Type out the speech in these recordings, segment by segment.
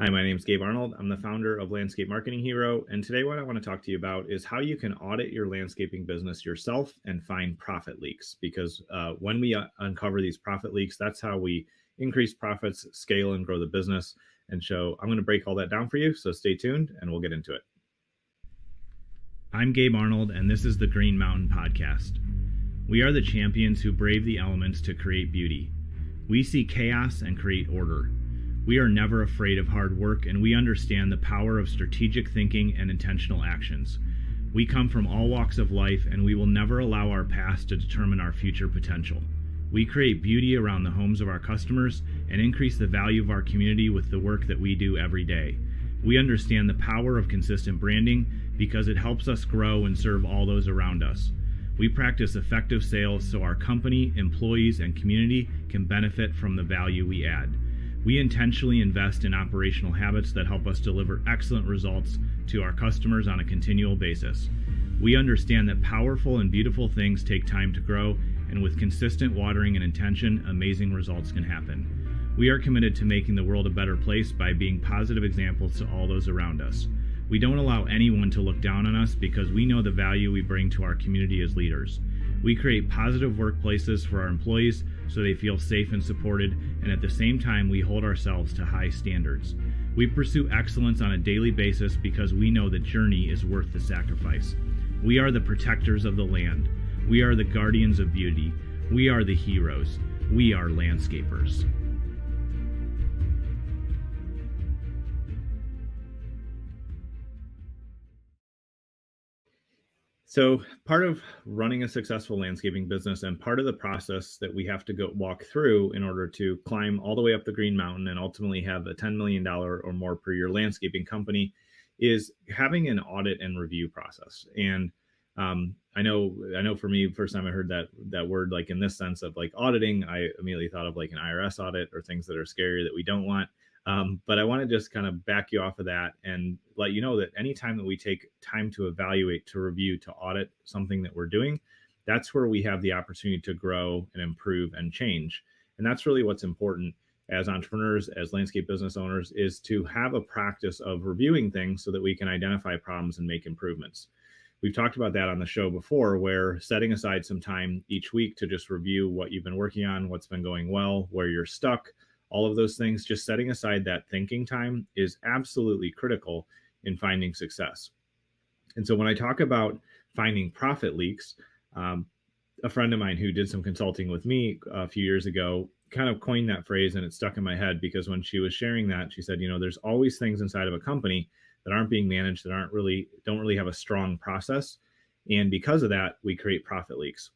Hi, my name is Gabe Arnold. I'm the founder of Landscape Marketing Hero. And today, what I want to talk to you about is how you can audit your landscaping business yourself and find profit leaks. Because when we uncover these profit leaks, that's how we increase profits, scale, and grow the business. And so I'm going to break all that down for you. So stay tuned and we'll get into it. I'm Gabe Arnold, and this is the Green Mountain Podcast. We are the champions who brave the elements to create beauty. We see chaos and create order. We are never afraid of hard work, and we understand the power of strategic thinking and intentional actions. We come from all walks of life, and we will never allow our past to determine our future potential. We create beauty around the homes of our customers and increase the value of our community with the work that we do every day. We understand the power of consistent branding because it helps us grow and serve all those around us. We practice effective sales so our company, employees, and community can benefit from the value we add. We intentionally invest in operational habits that help us deliver excellent results to our customers on a continual basis. We understand that powerful and beautiful things take time to grow, and with consistent watering and intention, amazing results can happen. We are committed to making the world a better place by being positive examples to all those around us. We don't allow anyone to look down on us because we know the value we bring to our community as leaders. We create positive workplaces for our employees so they feel safe and supported, and at the same time, we hold ourselves to high standards. We pursue excellence on a daily basis because we know the journey is worth the sacrifice. We are the protectors of the land. We are the guardians of beauty. We are the heroes. We are landscapers. So part of running a successful landscaping business and part of the process that we have to go walk through in order to climb all the way up the Green Mountain and ultimately have a $10 million or more per year landscaping company is having an audit and review process. And I know for me, first time I heard that word, like in this sense of like auditing, I immediately thought of like an IRS audit or things that are scary that we don't want. But I want to just kind of back you off of that and let you know that anytime that we take time to evaluate, to review, to audit something that we're doing, that's where we have the opportunity to grow and improve and change. And that's really what's important as entrepreneurs, as landscape business owners, is to have a practice of reviewing things so that we can identify problems and make improvements. We've talked about that on the show before, where setting aside some time each week to just review what you've been working on, what's been going well, where you're stuck, all of those things, just setting aside that thinking time is absolutely critical in finding success. And so when I talk about finding profit leaks, a friend of mine who did some consulting with me a few years ago kind of coined that phrase, and it stuck in my head because when she was sharing that, she said, there's always things inside of a company that aren't being managed, that don't really have a strong process. And because of that, we create profit leaks.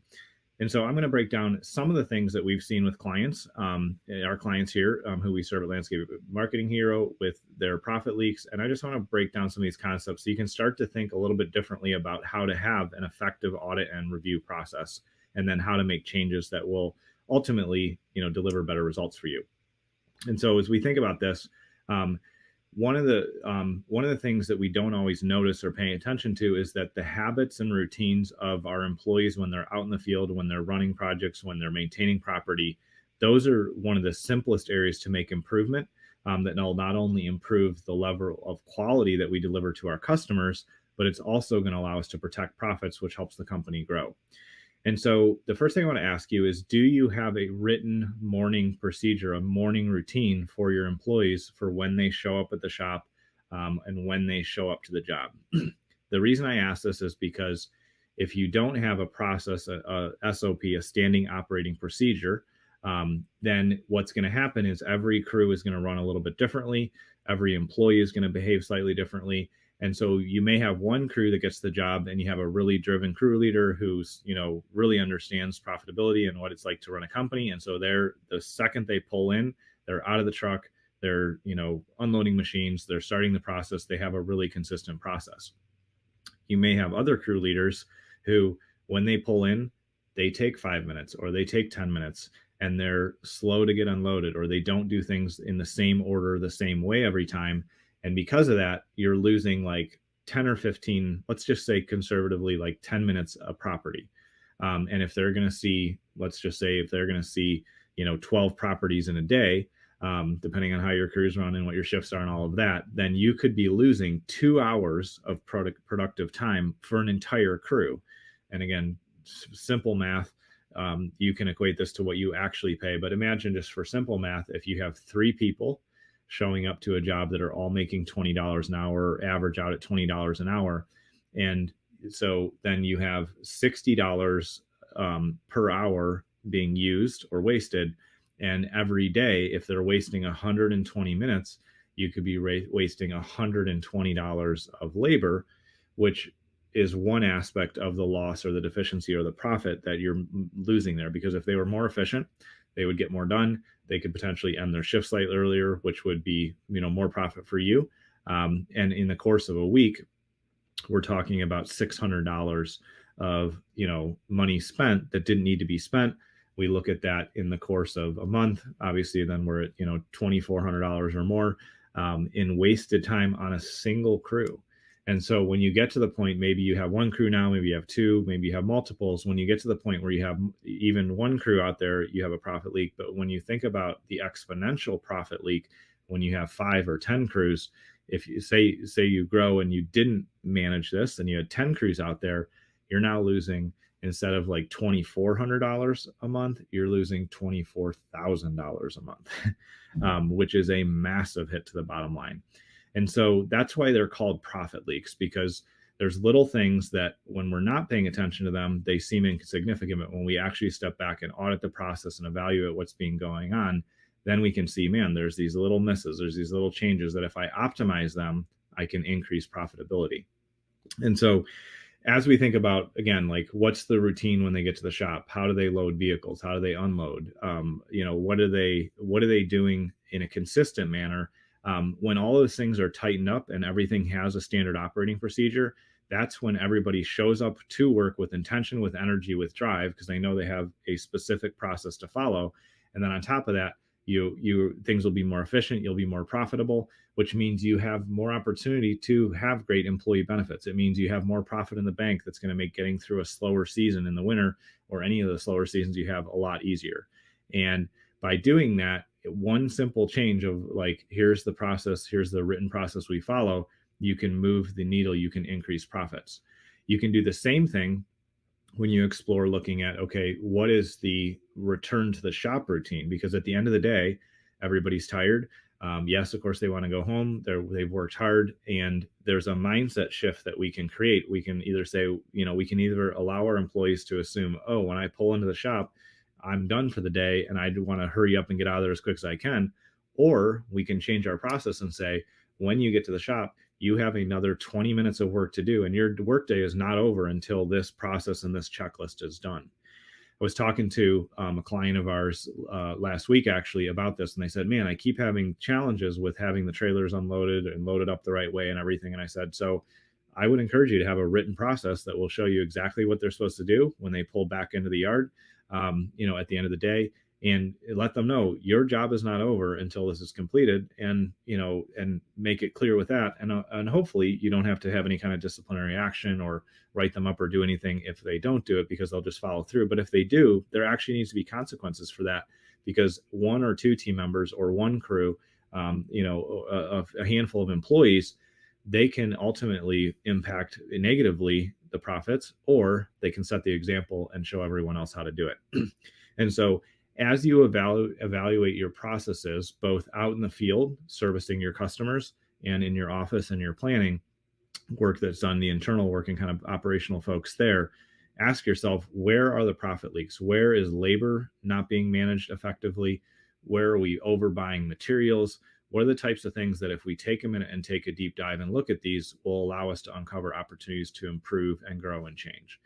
And so I'm going to break down some of the things that we've seen with clients, our clients here who we serve at Landscape Marketing Hero with their profit leaks. And I just want to break down some of these concepts so you can start to think a little bit differently about how to have an effective audit and review process, and then how to make changes that will ultimately, deliver better results for you. And so as we think about this, one of the things that we don't always notice or pay attention to is that the habits and routines of our employees when they're out in the field, when they're running projects, when they're maintaining property, those are one of the simplest areas to make improvement, that will not only improve the level of quality that we deliver to our customers, but it's also going to allow us to protect profits, which helps the company grow. And so the first thing I want to ask you is, do you have a written morning procedure, a morning routine for your employees for when they show up at the shop, and when they show up to the job? The reason I ask this is because if you don't have a process, a SOP, a standing operating procedure, then what's going to happen is every crew is going to run a little bit differently. Every employee is going to behave slightly differently. And so you may have one crew that gets the job and you have a really driven crew leader who's, really understands profitability and what it's like to run a company. And so the second they pull in, they're out of the truck, they're, unloading machines, they're starting the process. They have a really consistent process. You may have other crew leaders who, when they pull in, they take 5 minutes or they take 10 minutes and they're slow to get unloaded, or they don't do things in the same order, the same way every time. And because of that, you're losing like 10 or 15, let's just say conservatively, like 10 minutes of property. And if they're going to see, let's just say if they're going to see, 12 properties in a day, depending on how your crews run and what your shifts are and all of that, then you could be losing 2 hours of productive time for an entire crew. And again, simple math, you can equate this to what you actually pay. But imagine, just for simple math, if you have 3 people showing up to a job that are all making $20 an hour, average out at $20 an hour. And so then you have $60 per hour being used or wasted. And every day, if they're wasting 120 minutes, you could be wasting $120 of labor, which is one aspect of the loss or the deficiency or the profit that you're losing there. Because if they were more efficient, they would get more done. They could potentially end their shift slightly earlier, which would be, more profit for you. And in the course of a week, we're talking about $600 of, money spent that didn't need to be spent. We look at that in the course of a month. Obviously, then we're at, $2,400 or more in wasted time on a single crew. And so when you get to the point, maybe you have 1 crew now, maybe you have 2, maybe you have multiples. When you get to the point where you have even 1 crew out there, you have a profit leak. But when you think about the exponential profit leak, when you have 5 or 10 crews, if you say you grow and you didn't manage this and you had 10 crews out there, you're now losing, instead of like $2,400 a month, you're losing $24,000 a month, which is a massive hit to the bottom line. And so that's why they're called profit leaks, because there's little things that when we're not paying attention to them, they seem insignificant. But when we actually step back and audit the process and evaluate what's been going on, then we can see, man, there's these little misses, there's these little changes that if I optimize them, I can increase profitability. And so as we think about, again, like, what's the routine when they get to the shop? How do they load vehicles? How do they unload? What are they doing in a consistent manner? When all those things are tightened up and everything has a standard operating procedure, that's when everybody shows up to work with intention, with energy, with drive, because they know they have a specific process to follow. And then on top of that, things will be more efficient, you'll be more profitable, which means you have more opportunity to have great employee benefits. It means you have more profit in the bank that's going to make getting through a slower season in the winter or any of the slower seasons you have a lot easier. And by doing that, one simple change of like, here's the process, here's the written process we follow, you can move the needle, you can increase profits. You can do the same thing when you explore looking at, okay, what is the return to the shop routine? Because at the end of the day, everybody's tired. Yes, of course, they want to go home. They've worked hard, and there's a mindset shift that we can create. We can either say, we can either allow our employees to assume, oh, when I pull into the shop, I'm done for the day and I want to hurry up and get out of there as quick as I can. Or we can change our process and say, when you get to the shop, you have another 20 minutes of work to do, and your workday is not over until this process and this checklist is done. I was talking to a client of ours last week actually about this, and they said, man, I keep having challenges with having the trailers unloaded and loaded up the right way and everything. And I said, so I would encourage you to have a written process that will show you exactly what they're supposed to do when they pull back into the yard, at the end of the day, and let them know your job is not over until this is completed, and make it clear with that. And hopefully you don't have to have any kind of disciplinary action or write them up or do anything if they don't do it, because they'll just follow through. But if they do, there actually needs to be consequences for that, because 1 or 2 team members or 1 crew, a handful of employees, they can ultimately impact negatively the profits, or they can set the example and show everyone else how to do it. And so as you evaluate your processes, both out in the field, servicing your customers, and in your office and your planning work that's done, the internal work and kind of operational folks there, ask yourself, where are the profit leaks? Where is labor not being managed effectively? Where are we overbuying materials? What are the types of things that if we take a minute and take a deep dive and look at these will allow us to uncover opportunities to improve and grow and change?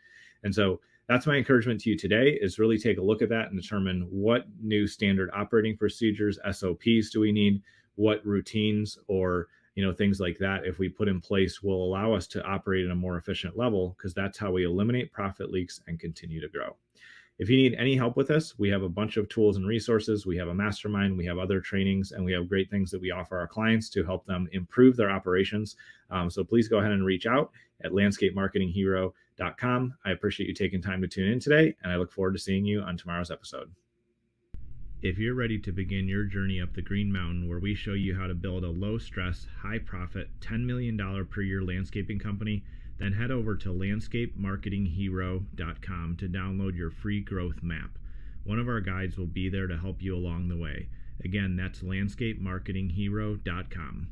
And so that's my encouragement to you today, is really take a look at that and determine what new standard operating procedures, SOPs do we need, what routines or things like that, if we put in place, will allow us to operate at a more efficient level, because that's how we eliminate profit leaks and continue to grow. If you need any help with this, we have a bunch of tools and resources. We have a mastermind, we have other trainings, and we have great things that we offer our clients to help them improve their operations. So please go ahead and reach out at landscapemarketinghero.com. I appreciate you taking time to tune in today, and I look forward to seeing you on tomorrow's episode. If you're ready to begin your journey up the Green Mountain, where we show you how to build a low-stress, high-profit, $10 million per year landscaping company, then head over to landscapemarketinghero.com to download your free growth map. One of our guides will be there to help you along the way. Again, that's landscapemarketinghero.com.